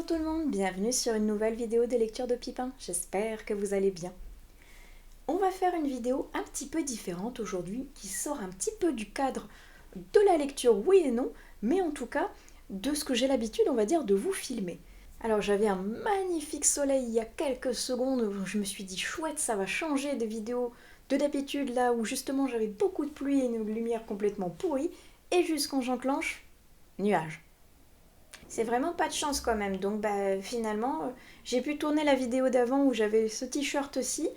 Bonjour tout le monde, bienvenue sur une nouvelle vidéo de lecture de Pipin, j'espère que vous allez bien. On va faire une vidéo un petit peu différente aujourd'hui, qui sort un petit peu du cadre de la lecture, oui et non, mais en tout cas de ce que j'ai l'habitude, on va dire, de vous filmer. Alors j'avais un magnifique soleil il y a quelques secondes, où je me suis dit chouette, ça va changer de vidéo de d'habitude, là où justement j'avais beaucoup de pluie et une lumière complètement pourrie, et juste quand j'enclenche, nuage. C'est vraiment pas de chance quand même. Donc finalement, j'ai pu tourner la vidéo d'avant où j'avais ce t-shirt-ci.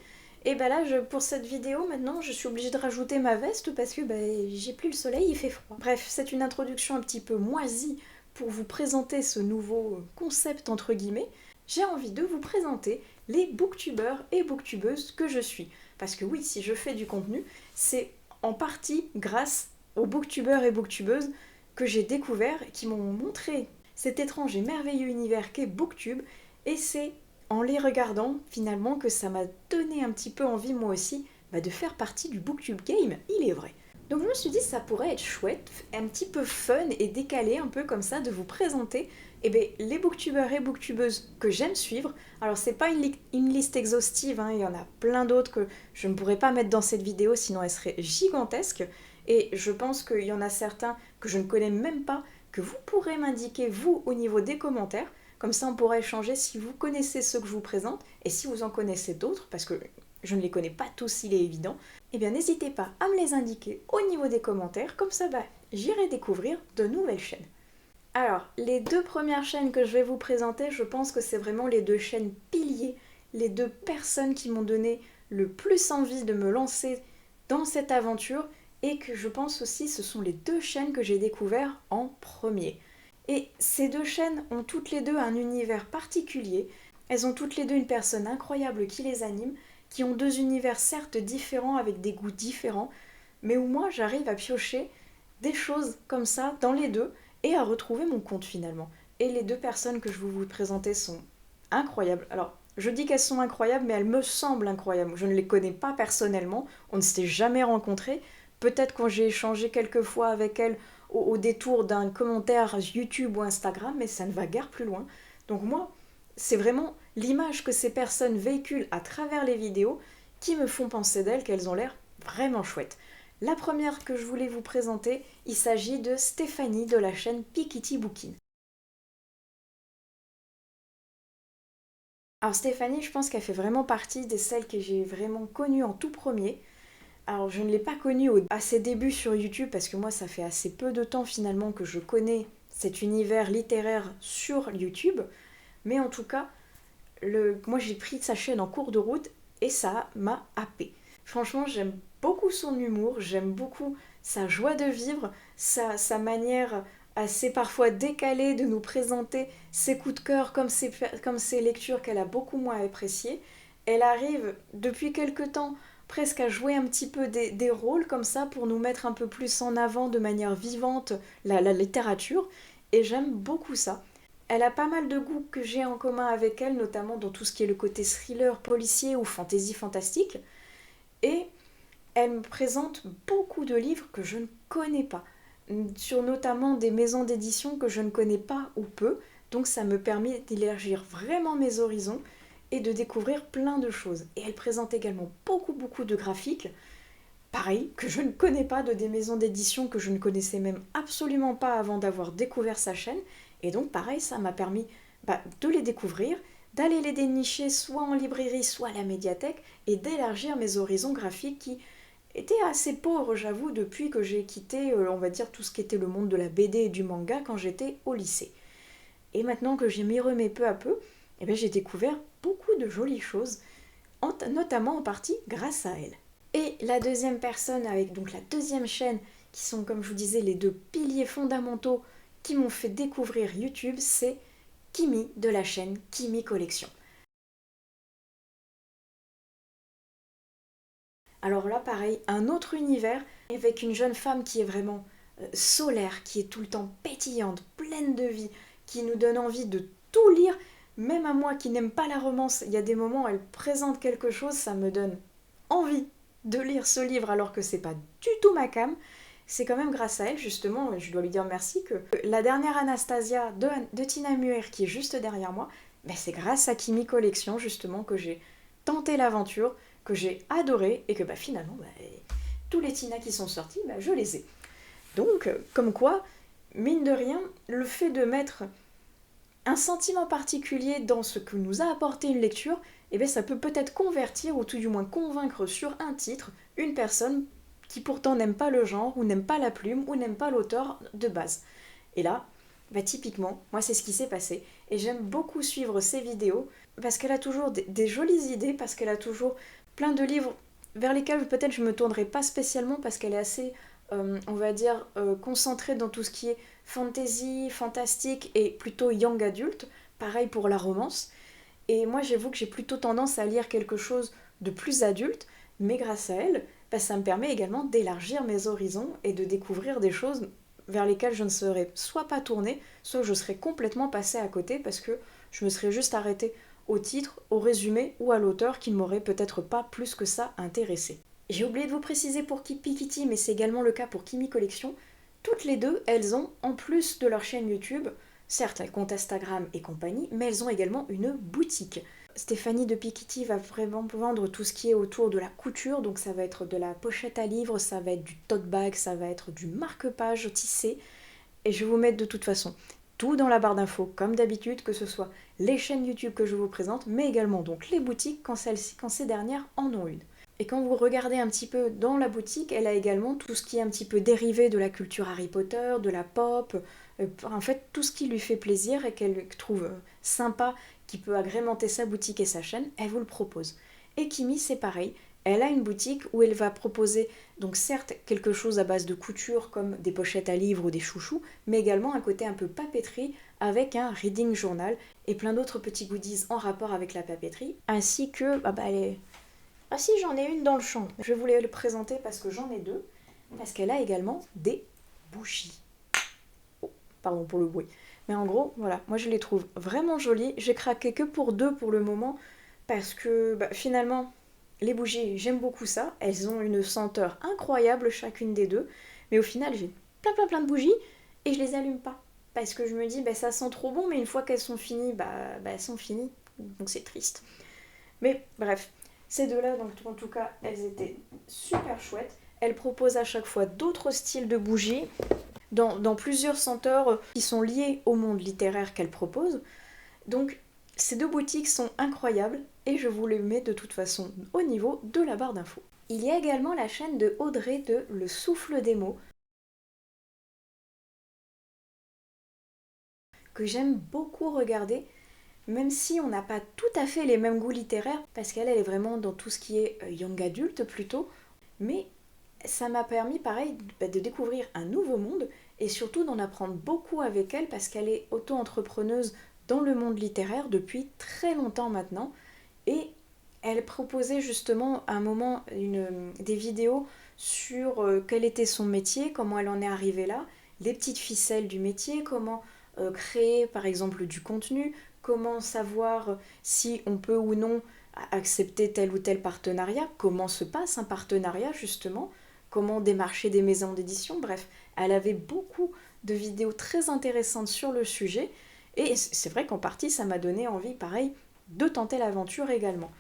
Et là, pour cette vidéo, maintenant, je suis obligée de rajouter ma veste parce que j'ai plus le soleil, il fait froid. Bref, c'est une introduction un petit peu moisie pour vous présenter ce nouveau concept entre guillemets. J'ai envie de vous présenter les booktubeurs et booktubeuses que je suis. Parce que oui, si je fais du contenu, c'est en partie grâce aux booktubeurs et booktubeuses que j'ai découvert, qui m'ont montré cet étrange et merveilleux univers qu'est Booktube, et c'est en les regardant finalement que ça m'a donné un petit peu envie moi aussi de faire partie du Booktube game, il est vrai. Donc je me suis dit ça pourrait être chouette, un petit peu fun et décalé un peu comme ça de vous présenter les booktubeurs et booktubeuses que j'aime suivre. Alors c'est pas une liste exhaustive, il y en a plein d'autres que je ne pourrais pas mettre dans cette vidéo sinon elle serait gigantesque. Et je pense qu'il y en a certains que je ne connais même pas, que vous pourrez m'indiquer vous au niveau des commentaires. Comme ça on pourra échanger si vous connaissez ceux que je vous présente et si vous en connaissez d'autres, parce que je ne les connais pas tous, il est évident. Eh bien n'hésitez pas à me les indiquer au niveau des commentaires, comme ça j'irai découvrir de nouvelles chaînes. Alors, les deux premières chaînes que je vais vous présenter, je pense que c'est vraiment les deux chaînes piliers, les deux personnes qui m'ont donné le plus envie de me lancer dans cette aventure, et que je pense aussi ce sont les deux chaînes que j'ai découvert en premier. Et ces deux chaînes ont toutes les deux un univers particulier, elles ont toutes les deux une personne incroyable qui les anime, qui ont deux univers certes différents avec des goûts différents, mais où moi j'arrive à piocher des choses comme ça dans les deux et à retrouver mon compte finalement. Et les deux personnes que je vais vous présenter sont incroyables. Alors, je dis qu'elles sont incroyables, mais elles me semblent incroyables. Je ne les connais pas personnellement, on ne s'est jamais rencontrés. Peut-être quand j'ai échangé quelques fois avec elles au détour d'un commentaire YouTube ou Instagram, mais ça ne va guère plus loin. Donc moi, c'est vraiment l'image que ces personnes véhiculent à travers les vidéos qui me font penser d'elles qu'elles ont l'air vraiment chouettes. La première que je voulais vous présenter, il s'agit de Stéphanie de la chaîne Pikiti Bookin. Alors Stéphanie, je pense qu'elle fait vraiment partie de celles que j'ai vraiment connues en tout premier. Alors je ne l'ai pas connue à ses débuts sur YouTube parce que moi ça fait assez peu de temps finalement que je connais cet univers littéraire sur YouTube. Mais en tout cas, moi j'ai pris sa chaîne en cours de route et ça m'a happé. Franchement, j'aime beaucoup son humour, j'aime beaucoup sa joie de vivre, sa manière assez parfois décalée de nous présenter ses coups de cœur comme ses lectures qu'elle a beaucoup moins appréciées. Elle arrive depuis quelque temps presque à jouer un petit peu des rôles comme ça pour nous mettre un peu plus en avant de manière vivante la littérature et j'aime beaucoup ça. Elle a pas mal de goûts que j'ai en commun avec elle, notamment dans tout ce qui est le côté thriller policier ou fantasy fantastique. Et elle me présente beaucoup de livres que je ne connais pas, sur notamment des maisons d'édition que je ne connais pas ou peu, donc ça me permet d'élargir vraiment mes horizons et de découvrir plein de choses. Et elle présente également beaucoup de graphiques, pareil, que je ne connais pas, de des maisons d'édition que je ne connaissais même absolument pas avant d'avoir découvert sa chaîne, et donc pareil, ça m'a permis de les découvrir, d'aller les dénicher soit en librairie, soit à la médiathèque, et d'élargir mes horizons graphiques qui étaient assez pauvres, j'avoue, depuis que j'ai quitté, on va dire, tout ce qui était le monde de la BD et du manga quand j'étais au lycée. Et maintenant que j'y m'y remets peu à peu, j'ai découvert beaucoup de jolies choses, notamment en partie grâce à elle. Et la deuxième personne, avec donc la deuxième chaîne, qui sont, comme je vous disais, les deux piliers fondamentaux qui m'ont fait découvrir YouTube, c'est Kimi de la chaîne Kimi Collection. Alors là, pareil, un autre univers, avec une jeune femme qui est vraiment solaire, qui est tout le temps pétillante, pleine de vie, qui nous donne envie de tout lire, même à moi qui n'aime pas la romance, il y a des moments où elle présente quelque chose, ça me donne envie de lire ce livre alors que c'est pas du tout ma came. c'est quand même grâce à elle, justement, et je dois lui dire merci, que la dernière Anastasia de Tina Muir, qui est juste derrière moi, ben c'est grâce à Kimi Collection, justement, que j'ai tenté l'aventure, que j'ai adoré, et que bah, finalement, bah, tous les Tina qui sont sortis, bah, je les ai. Donc, comme quoi, mine de rien, le fait de mettre un sentiment particulier dans ce que nous a apporté une lecture, eh bien ça peut peut-être convertir ou tout du moins convaincre sur un titre une personne qui pourtant n'aime pas le genre ou n'aime pas la plume ou n'aime pas l'auteur de base. Et là, bah typiquement, moi c'est ce qui s'est passé et j'aime beaucoup suivre ses vidéos parce qu'elle a toujours des jolies idées, parce qu'elle a toujours plein de livres vers lesquels peut-être je me tournerai pas spécialement parce qu'elle est assez, on va dire, concentrée dans tout ce qui est fantasy, fantastique et plutôt young adulte. Pareil pour la romance. Et moi, j'avoue que j'ai plutôt tendance à lire quelque chose de plus adulte, mais grâce à elle, bah, ça me permet également d'élargir mes horizons et de découvrir des choses vers lesquelles je ne serais soit pas tournée, soit je serais complètement passée à côté parce que je me serais juste arrêtée au titre, au résumé ou à l'auteur qui ne m'aurait peut-être pas plus que ça intéressé. J'ai oublié de vous préciser pour Pikitty, mais c'est également le cas pour Kimi Collection. Toutes les deux, elles ont, en plus de leur chaîne YouTube, certes, elles comptent Instagram et compagnie, mais elles ont également une boutique. Stéphanie de Pikitty va vraiment vendre tout ce qui est autour de la couture, donc ça va être de la pochette à livres, ça va être du tote bag, ça va être du marque-page tissé, et je vais vous mettre de toute façon tout dans la barre d'infos, comme d'habitude, que ce soit les chaînes YouTube que je vous présente, mais également donc les boutiques quand ces dernières en ont une. Et quand vous regardez un petit peu dans la boutique, elle a également tout ce qui est un petit peu dérivé de la culture Harry Potter, de la pop, en fait tout ce qui lui fait plaisir et qu'elle trouve sympa, qui peut agrémenter sa boutique et sa chaîne, elle vous le propose. Et Kimi c'est pareil, elle a une boutique où elle va proposer donc certes quelque chose à base de couture comme des pochettes à livres ou des chouchous, mais également un côté un peu papeterie avec un reading journal et plein d'autres petits goodies en rapport avec la papeterie, ainsi que ah si, j'en ai une dans le champ. Je voulais le présenter parce que j'en ai deux. Parce qu'elle a également des bougies. Oh, pardon pour le bruit. Mais en gros, voilà, moi je les trouve vraiment jolies. J'ai craqué que pour deux pour le moment. Parce que finalement, les bougies, j'aime beaucoup ça. Elles ont une senteur incroyable chacune des deux. Mais au final, j'ai plein de bougies et je les allume pas. Parce que je me dis, ça sent trop bon, mais une fois qu'elles sont finies, elles sont finies. Donc c'est triste. Mais bref, ces deux-là, donc en tout cas, elles étaient super chouettes. Elles proposent à chaque fois d'autres styles de bougies dans plusieurs senteurs qui sont liées au monde littéraire qu'elles proposent. Donc ces deux boutiques sont incroyables et je vous les mets de toute façon au niveau de la barre d'infos. Il y a également la chaîne de Audrey de Le Souffle des mots que j'aime beaucoup regarder, même si on n'a pas tout à fait les mêmes goûts littéraires, parce qu'elle est vraiment dans tout ce qui est young adulte plutôt, mais ça m'a permis pareil de découvrir un nouveau monde et surtout d'en apprendre beaucoup avec elle parce qu'elle est auto-entrepreneuse dans le monde littéraire depuis très longtemps maintenant et elle proposait justement à un moment des vidéos sur quel était son métier, comment elle en est arrivée là, les petites ficelles du métier, comment créer par exemple du contenu, comment savoir si on peut ou non accepter tel ou tel partenariat, comment se passe un partenariat justement, comment démarcher des maisons d'édition, bref, elle avait beaucoup de vidéos très intéressantes sur le sujet et c'est vrai qu'en partie ça m'a donné envie, pareil, de tenter l'aventure également.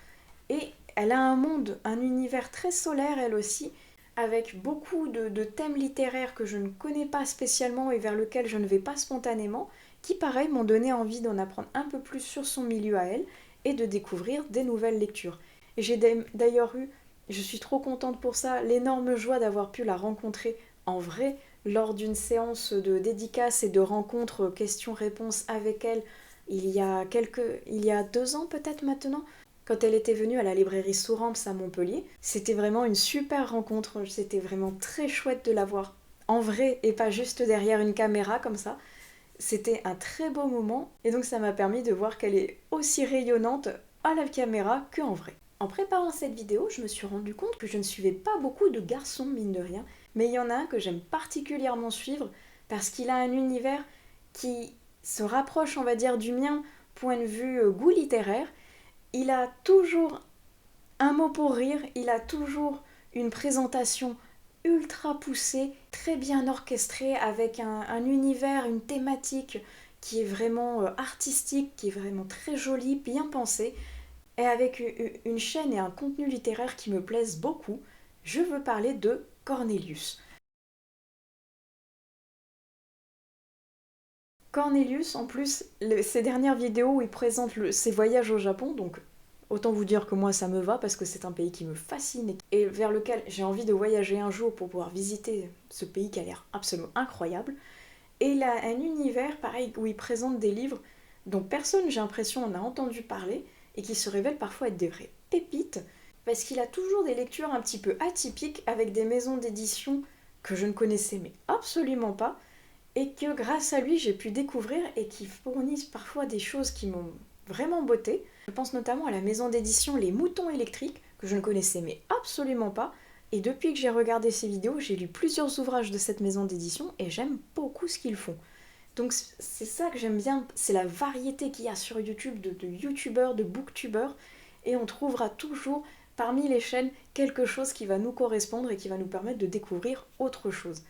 Et elle a un monde, un univers très solaire elle aussi, avec beaucoup de thèmes littéraires que je ne connais pas spécialement et vers lesquels je ne vais pas spontanément, qui pareil m'ont donné envie d'en apprendre un peu plus sur son milieu à elle et de découvrir des nouvelles lectures. Et j'ai d'ailleurs eu, je suis trop contente pour ça, l'énorme joie d'avoir pu la rencontrer en vrai lors d'une séance de dédicaces et de rencontres questions-réponses avec elle il y a 2 ans peut-être maintenant, quand elle était venue à la librairie Sourams à Montpellier. C'était vraiment une super rencontre, c'était vraiment très chouette de la voir en vrai et pas juste derrière une caméra comme ça. C'était un très beau moment et donc ça m'a permis de voir qu'elle est aussi rayonnante à la caméra qu'en vrai. En préparant cette vidéo, je me suis rendu compte que je ne suivais pas beaucoup de garçons, mine de rien, mais il y en a un que j'aime particulièrement suivre parce qu'il a un univers qui se rapproche, on va dire, du mien, point de vue goût littéraire. Il a toujours un mot pour rire, il a toujours une présentation ultra poussé, très bien orchestré, avec un univers, une thématique qui est vraiment artistique, qui est vraiment très jolie, bien pensée, et avec une chaîne et un contenu littéraire qui me plaisent beaucoup. Je veux parler de Cornelius. Cornelius, en plus, ses dernières vidéos où il présente ses voyages au Japon, donc autant vous dire que moi ça me va parce que c'est un pays qui me fascine et vers lequel j'ai envie de voyager un jour pour pouvoir visiter ce pays qui a l'air absolument incroyable. Et il a un univers pareil où il présente des livres dont personne, j'ai l'impression, en a entendu parler et qui se révèlent parfois être des vraies pépites parce qu'il a toujours des lectures un petit peu atypiques avec des maisons d'édition que je ne connaissais mais absolument pas et que grâce à lui j'ai pu découvrir et qui fournissent parfois des choses qui m'ont vraiment botté. Je pense notamment à la maison d'édition Les Moutons Électriques que je ne connaissais mais absolument pas et depuis que j'ai regardé ces vidéos j'ai lu plusieurs ouvrages de cette maison d'édition et j'aime beaucoup ce qu'ils font. Donc c'est ça que j'aime bien, c'est la variété qu'il y a sur YouTube de youtubeurs, de booktubeurs et on trouvera toujours parmi les chaînes quelque chose qui va nous correspondre et qui va nous permettre de découvrir autre chose.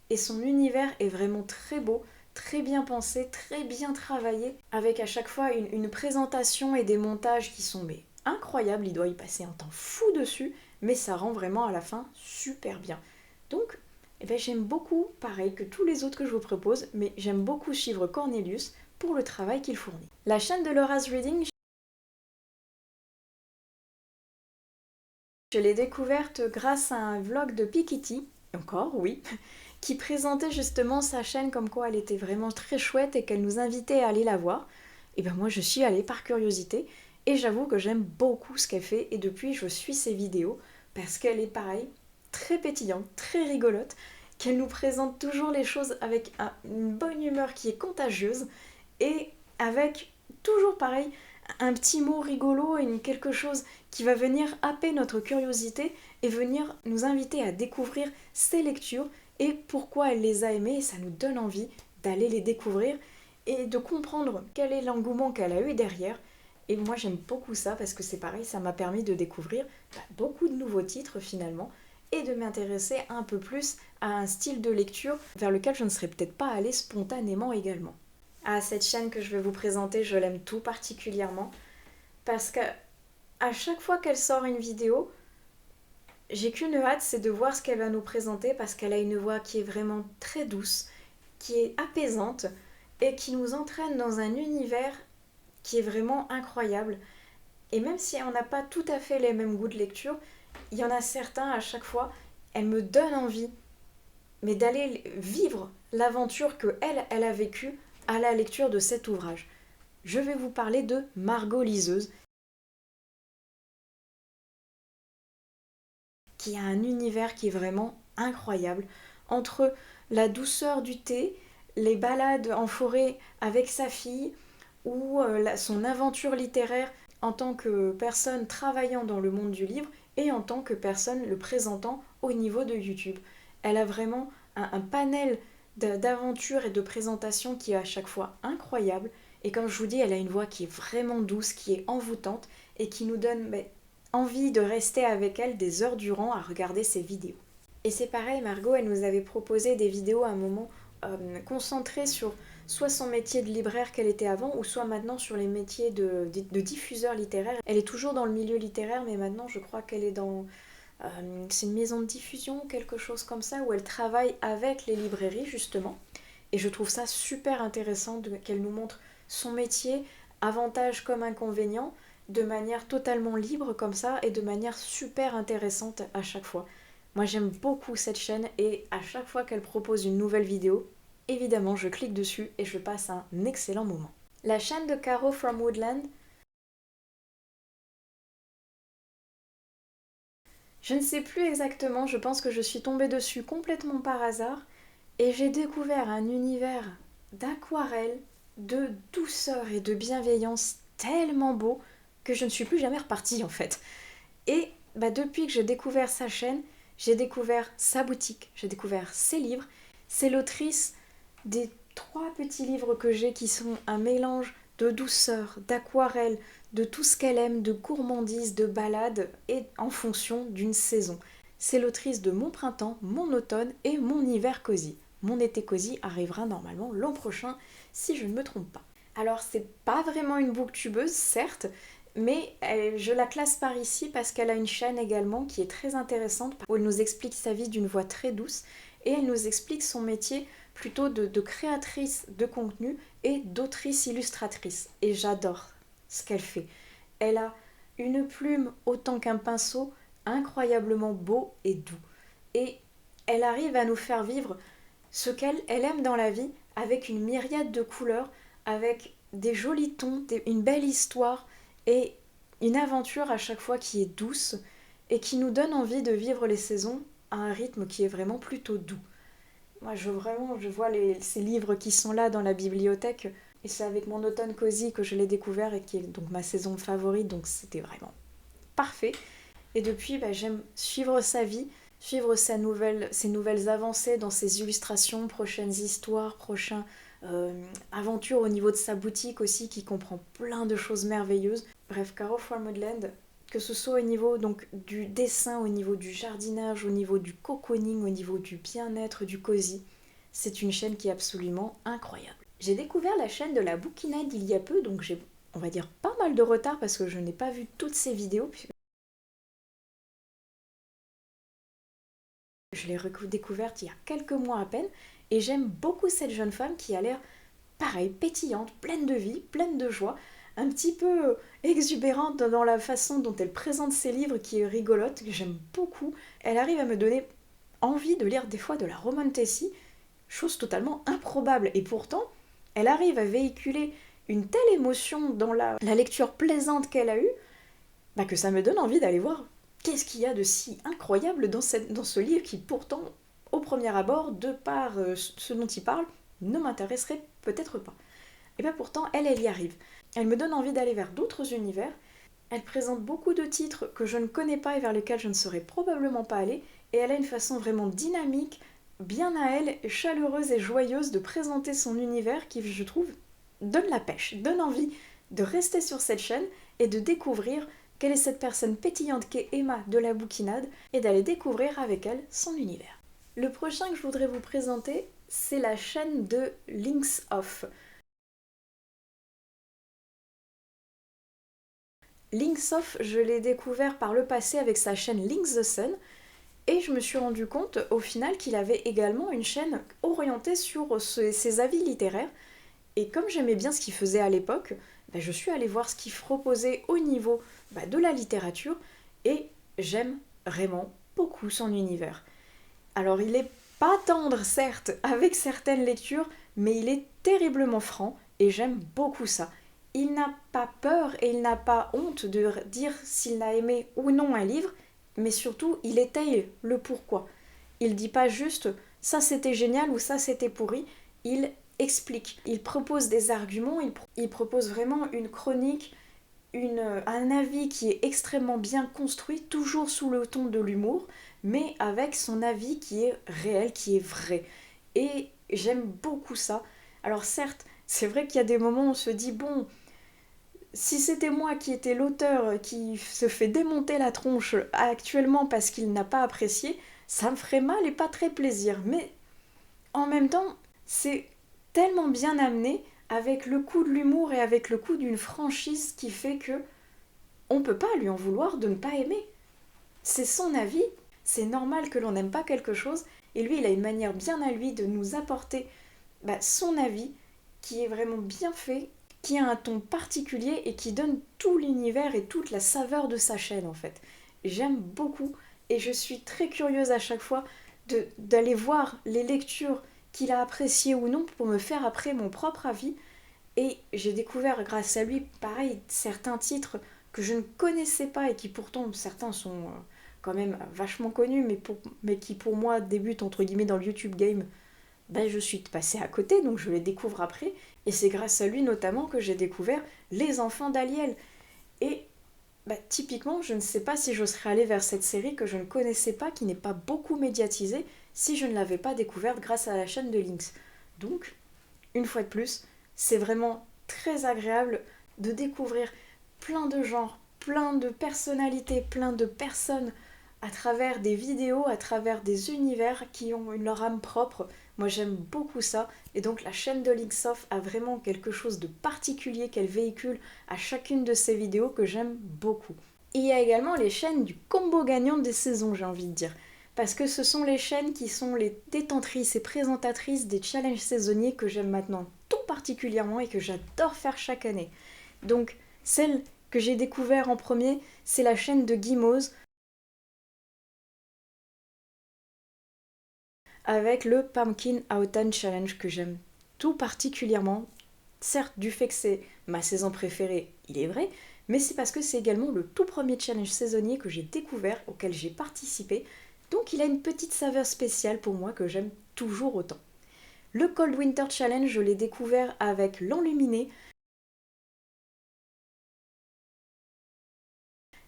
Et son univers est vraiment très beau, très bien pensé, très bien travaillé, avec à chaque fois une présentation et des montages qui sont mais incroyables, il doit y passer un temps fou dessus, mais ça rend vraiment à la fin super bien. Donc, eh ben, j'aime beaucoup, pareil que tous les autres que je vous propose, mais j'aime beaucoup suivre Cornelius pour le travail qu'il fournit. La chaîne de Laura's Reading, je l'ai découverte grâce à un vlog de Piketty, encore oui, qui présentait justement sa chaîne comme quoi elle était vraiment très chouette et qu'elle nous invitait à aller la voir. Et ben moi je suis allée par curiosité et j'avoue que j'aime beaucoup ce qu'elle fait et depuis je suis ses vidéos parce qu'elle est pareil, très pétillante, très rigolote, qu'elle nous présente toujours les choses avec une bonne humeur qui est contagieuse et avec toujours pareil un petit mot rigolo et quelque chose qui va venir happer notre curiosité et venir nous inviter à découvrir ses lectures et pourquoi elle les a aimées et ça nous donne envie d'aller les découvrir et de comprendre quel est l'engouement qu'elle a eu derrière. Et moi j'aime beaucoup ça parce que c'est pareil, ça m'a permis de découvrir beaucoup de nouveaux titres finalement et de m'intéresser un peu plus à un style de lecture vers lequel je ne serais peut-être pas allée spontanément également. Ah, cette chaîne que je vais vous présenter, je l'aime tout particulièrement parce que à chaque fois qu'elle sort une vidéo, j'ai qu'une hâte, c'est de voir ce qu'elle va nous présenter parce qu'elle a une voix qui est vraiment très douce, qui est apaisante et qui nous entraîne dans un univers qui est vraiment incroyable. Et même si on n'a pas tout à fait les mêmes goûts de lecture, il y en a certains à chaque fois, elle me donne envie, mais d'aller vivre l'aventure que elle a vécue à la lecture de cet ouvrage. Je vais vous parler de Margot Liseuse, qui a un univers qui est vraiment incroyable. Entre la douceur du thé, les balades en forêt avec sa fille, ou son aventure littéraire en tant que personne travaillant dans le monde du livre et en tant que personne le présentant au niveau de YouTube. Elle a vraiment un panel d'aventures et de présentations qui est à chaque fois incroyable. Et comme je vous dis, elle a une voix qui est vraiment douce, qui est envoûtante et qui nous donne envie de rester avec elle des heures durant à regarder ses vidéos. Et c'est pareil, Margot, elle nous avait proposé des vidéos à un moment concentrées sur soit son métier de libraire qu'elle était avant, ou soit maintenant sur les métiers de diffuseur littéraire. Elle est toujours dans le milieu littéraire, mais maintenant je crois qu'elle est dans... c'est une maison de diffusion, quelque chose comme ça, où elle travaille avec les librairies justement. Et je trouve ça super intéressant qu'elle nous montre son métier, avantages comme inconvénients, de manière totalement libre comme ça, et de manière super intéressante à chaque fois. Moi j'aime beaucoup cette chaîne et à chaque fois qu'elle propose une nouvelle vidéo, évidemment je clique dessus et je passe un excellent moment. La chaîne de Caro from Woodland, je ne sais plus exactement, je pense que je suis tombée dessus complètement par hasard et j'ai découvert un univers d'aquarelle, de douceur et de bienveillance tellement beau que je ne suis plus jamais repartie en fait. Et depuis que j'ai découvert sa chaîne, j'ai découvert sa boutique, j'ai découvert ses livres. C'est l'autrice des 3 petits livres que j'ai qui sont un mélange de douceur, d'aquarelle, de tout ce qu'elle aime, de gourmandise, de balade et en fonction d'une saison. C'est l'autrice de Mon printemps, Mon automne et Mon hiver cosy. Mon été cosy arrivera normalement l'an prochain, si je ne me trompe pas. Alors, c'est pas vraiment une booktubeuse, certes, mais je la classe par ici parce qu'elle a une chaîne également qui est très intéressante, où elle nous explique sa vie d'une voix très douce et elle nous explique son métier plutôt de créatrice de contenu et d'autrice illustratrice. Et j'adore ce qu'elle fait. Elle a une plume autant qu'un pinceau, incroyablement beau et doux. Et elle arrive à nous faire vivre ce qu'elle aime dans la vie avec une myriade de couleurs, avec des jolis tons, une belle histoire et une aventure à chaque fois qui est douce et qui nous donne envie de vivre les saisons à un rythme qui est vraiment plutôt doux. Moi, je vois ces livres qui sont là dans la bibliothèque et c'est avec Mon automne cosy que je l'ai découvert et qui est donc ma saison favorite, donc c'était vraiment parfait. Et depuis, j'aime suivre sa vie, suivre ses nouvelles avancées dans ses illustrations, prochaines histoires, prochaines aventures au niveau de sa boutique aussi, qui comprend plein de choses merveilleuses. Bref, Caro from Woodland, que ce soit au niveau donc, du dessin, au niveau du jardinage, au niveau du cocooning, au niveau du bien-être, du cosy, c'est une chaîne qui est absolument incroyable. J'ai découvert la chaîne de la Bookinade il y a peu, donc j'ai, on va dire, pas mal de retard parce que je n'ai pas vu toutes ses vidéos. Je l'ai redécouverte il y a quelques mois à peine et j'aime beaucoup cette jeune femme qui a l'air pareil, pétillante, pleine de vie, pleine de joie, un petit peu exubérante dans la façon dont elle présente ses livres qui est rigolote, que j'aime beaucoup. Elle arrive à me donner envie de lire des fois de la romantasy, chose totalement improbable et pourtant elle arrive à véhiculer une telle émotion dans la lecture plaisante qu'elle a eue que ça me donne envie d'aller voir qu'est-ce qu'il y a de si incroyable dans ce livre qui pourtant, au premier abord, de par ce dont il parle, ne m'intéresserait peut-être pas. Et bien pourtant, elle y arrive. Elle me donne envie d'aller vers d'autres univers. Elle présente beaucoup de titres que je ne connais pas et vers lesquels je ne serais probablement pas allée. Et elle a une façon vraiment dynamique, bien à elle, chaleureuse et joyeuse de présenter son univers qui, je trouve, donne la pêche, donne envie de rester sur cette chaîne et de découvrir quelle est cette personne pétillante qu'est Emma de la Bookinade et d'aller découvrir avec elle son univers. Le prochain que je voudrais vous présenter, c'est la chaîne de Links Off. Links Off, je l'ai découvert par le passé avec sa chaîne Links the Sun et je me suis rendu compte au final qu'il avait également une chaîne orientée sur ses avis littéraires. Et comme j'aimais bien ce qu'il faisait à l'époque, je suis allée voir ce qu'il proposait au niveau de la littérature et j'aime vraiment beaucoup son univers. Alors il est pas tendre certes avec certaines lectures, mais il est terriblement franc et j'aime beaucoup ça. Il n'a pas peur et il n'a pas honte de dire s'il a aimé ou non un livre, mais surtout il étaye le pourquoi. Il dit pas juste ça c'était génial ou ça c'était pourri, il explique, il propose des arguments, il propose vraiment une chronique, un avis qui est extrêmement bien construit, toujours sous le ton de l'humour, mais avec son avis qui est réel, qui est vrai. Et j'aime beaucoup ça. Alors certes, c'est vrai qu'il y a des moments où on se dit, bon, si c'était moi qui étais l'auteur qui se fait démonter la tronche actuellement parce qu'il n'a pas apprécié, ça me ferait mal et pas très plaisir. Mais en même temps, c'est tellement bien amené avec le coup de l'humour et avec le coup d'une franchise qui fait que on peut pas lui en vouloir de ne pas aimer. C'est son avis, c'est normal que l'on n'aime pas quelque chose, et lui il a une manière bien à lui de nous apporter son avis qui est vraiment bien fait, qui a un ton particulier et qui donne tout l'univers et toute la saveur de sa chaîne en fait. J'aime beaucoup et je suis très curieuse à chaque fois d'aller voir les lectures qu'il a appréciées ou non pour me faire après mon propre avis. Et j'ai découvert grâce à lui, pareil, certains titres que je ne connaissais pas et qui pourtant, certains sont quand même vachement connus, mais qui pour moi débutent entre guillemets dans le YouTube game. Je suis passée à côté, donc je les découvre après. Et c'est grâce à lui notamment que j'ai découvert Les Enfants d'Aliel. Et typiquement, je ne sais pas si je serais allée vers cette série que je ne connaissais pas, qui n'est pas beaucoup médiatisée, si je ne l'avais pas découverte grâce à la chaîne de Lynx. Donc, une fois de plus, c'est vraiment très agréable de découvrir plein de genres, plein de personnalités, plein de personnes à travers des vidéos, à travers des univers qui ont leur âme propre. Moi j'aime beaucoup ça, et donc la chaîne de Linksoft a vraiment quelque chose de particulier qu'elle véhicule à chacune de ses vidéos que j'aime beaucoup. Il y a également les chaînes du combo gagnant des saisons, j'ai envie de dire. Parce que ce sont les chaînes qui sont les détentrices et présentatrices des challenges saisonniers que j'aime maintenant tout particulièrement et que j'adore faire chaque année. Donc celle que j'ai découvert en premier, c'est la chaîne de Guimauze avec le Pumpkin Autumn Challenge que j'aime tout particulièrement. Certes, du fait que c'est ma saison préférée, il est vrai, mais c'est parce que c'est également le tout premier challenge saisonnier que j'ai découvert, auquel j'ai participé, donc il a une petite saveur spéciale pour moi que j'aime toujours autant. Le Cold Winter Challenge, je l'ai découvert avec l'Enluminé,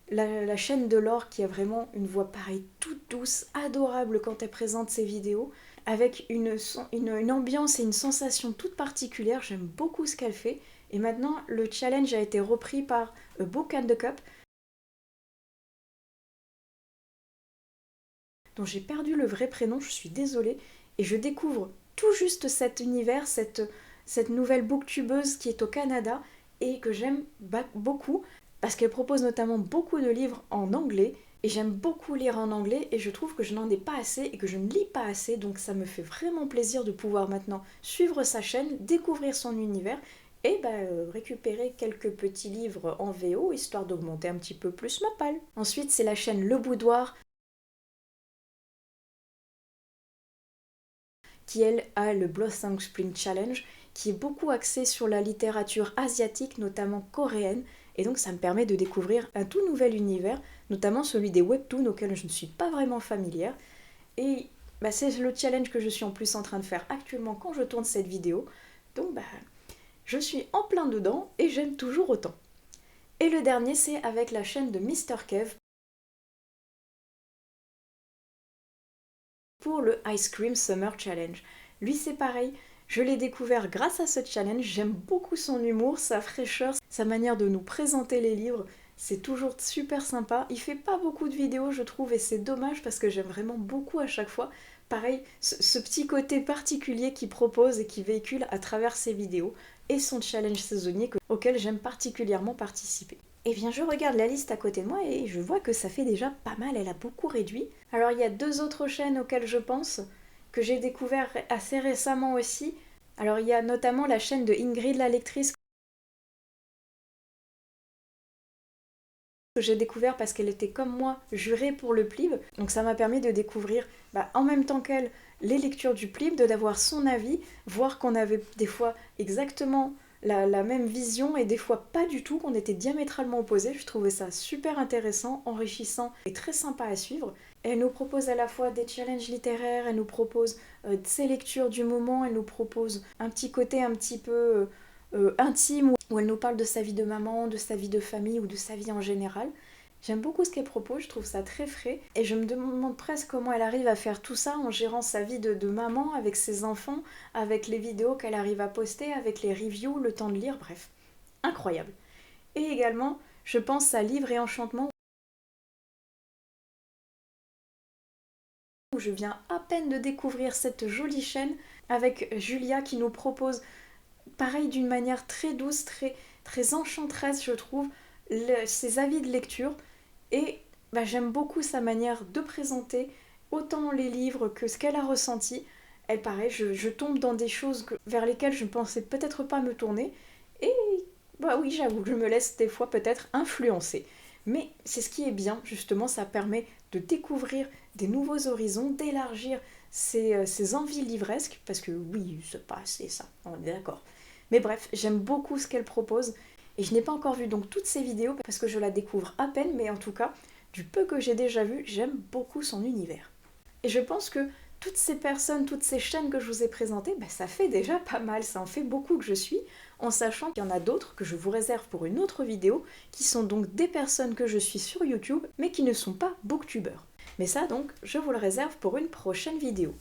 la chaîne de Laure qui a vraiment une voix pareille, toute douce, adorable quand elle présente ses vidéos, avec une ambiance et une sensation toute particulière. J'aime beaucoup ce qu'elle fait. Et maintenant, le challenge a été repris par A Book and the Cup, dont j'ai perdu le vrai prénom, je suis désolée, et je découvre tout juste cet univers, cette nouvelle booktubeuse qui est au Canada et que j'aime beaucoup parce qu'elle propose notamment beaucoup de livres en anglais et j'aime beaucoup lire en anglais et je trouve que je n'en ai pas assez et que je ne lis pas assez, donc ça me fait vraiment plaisir de pouvoir maintenant suivre sa chaîne, découvrir son univers et récupérer quelques petits livres en VO histoire d'augmenter un petit peu plus ma palle. Ensuite c'est la chaîne Le Boudoir qui elle a le Blossom Spring Challenge, qui est beaucoup axé sur la littérature asiatique, notamment coréenne, et donc ça me permet de découvrir un tout nouvel univers, notamment celui des webtoons auxquels je ne suis pas vraiment familière, et c'est le challenge que je suis en plus en train de faire actuellement quand je tourne cette vidéo, donc je suis en plein dedans et j'aime toujours autant. Et le dernier c'est avec la chaîne de Mr. Kev, pour le Ice Cream Summer Challenge. Lui c'est pareil, je l'ai découvert grâce à ce challenge, j'aime beaucoup son humour, sa fraîcheur, sa manière de nous présenter les livres, c'est toujours super sympa. Il fait pas beaucoup de vidéos je trouve et c'est dommage parce que j'aime vraiment beaucoup à chaque fois. Pareil, ce petit côté particulier qu'il propose et qu'il véhicule à travers ses vidéos et son challenge saisonnier auquel j'aime particulièrement participer. Eh bien, je regarde la liste à côté de moi et je vois que ça fait déjà pas mal, elle a beaucoup réduit. Alors, il y a deux autres chaînes auxquelles je pense, que j'ai découvert assez récemment aussi. Alors, il y a notamment la chaîne de Ingrid la lectrice, que j'ai découvert parce qu'elle était comme moi jurée pour le PLIB. Donc ça m'a permis de découvrir en même temps qu'elle les lectures du PLIB, d'avoir son avis, voir qu'on avait des fois exactement la même vision et des fois pas du tout, qu'on était diamétralement opposés. Je trouvais ça super intéressant, enrichissant et très sympa à suivre. Elle nous propose à la fois des challenges littéraires, elle nous propose ses lectures du moment, elle nous propose un petit côté un petit peu intime où elle nous parle de sa vie de maman, de sa vie de famille ou de sa vie en général. J'aime beaucoup ce qu'elle propose, je trouve ça très frais et je me demande presque comment elle arrive à faire tout ça en gérant sa vie de maman avec ses enfants, avec les vidéos qu'elle arrive à poster, avec les reviews, le temps de lire, bref, incroyable. Et également, je pense à Livre et Enchantement où je viens à peine de découvrir cette jolie chaîne avec Julia qui nous propose pareil d'une manière très douce, très enchanteresse je trouve, ses avis de lecture et j'aime beaucoup sa manière de présenter autant les livres que ce qu'elle a ressenti. Elle pareil, je tombe dans des choses vers lesquelles je ne pensais peut-être pas me tourner et oui j'avoue que je me laisse des fois peut-être influencer. Mais c'est ce qui est bien, justement, ça permet de découvrir des nouveaux horizons, d'élargir ses envies livresques, parce que oui, c'est pas assez ça, on est d'accord. Mais bref, j'aime beaucoup ce qu'elle propose et je n'ai pas encore vu donc toutes ses vidéos parce que je la découvre à peine, mais en tout cas, du peu que j'ai déjà vu, j'aime beaucoup son univers. Et je pense que toutes ces personnes, toutes ces chaînes que je vous ai présentées, ça fait déjà pas mal, ça en fait beaucoup que je suis, en sachant qu'il y en a d'autres que je vous réserve pour une autre vidéo, qui sont donc des personnes que je suis sur YouTube, mais qui ne sont pas booktubeurs. Mais ça donc, je vous le réserve pour une prochaine vidéo.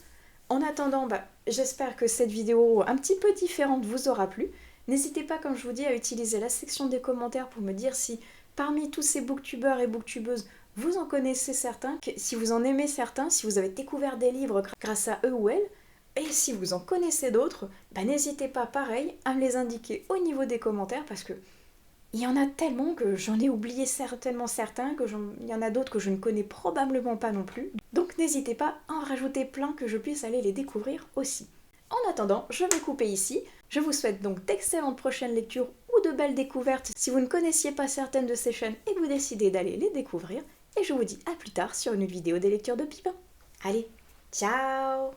En attendant, j'espère que cette vidéo un petit peu différente vous aura plu. N'hésitez pas, comme je vous dis, à utiliser la section des commentaires pour me dire si, parmi tous ces booktubeurs et booktubeuses, vous en connaissez certains, si vous en aimez certains, si vous avez découvert des livres grâce à eux ou elles, et si vous en connaissez d'autres, n'hésitez pas pareil à me les indiquer au niveau des commentaires parce que il y en a tellement que j'en ai oublié certainement certains, il y en a d'autres que je ne connais probablement pas non plus. Donc n'hésitez pas à en rajouter plein que je puisse aller les découvrir aussi. En attendant, je vais couper ici. Je vous souhaite donc d'excellentes prochaines lectures ou de belles découvertes si vous ne connaissiez pas certaines de ces chaînes et que vous décidez d'aller les découvrir. Et je vous dis à plus tard sur une vidéo des lectures de Pipin. Allez, ciao!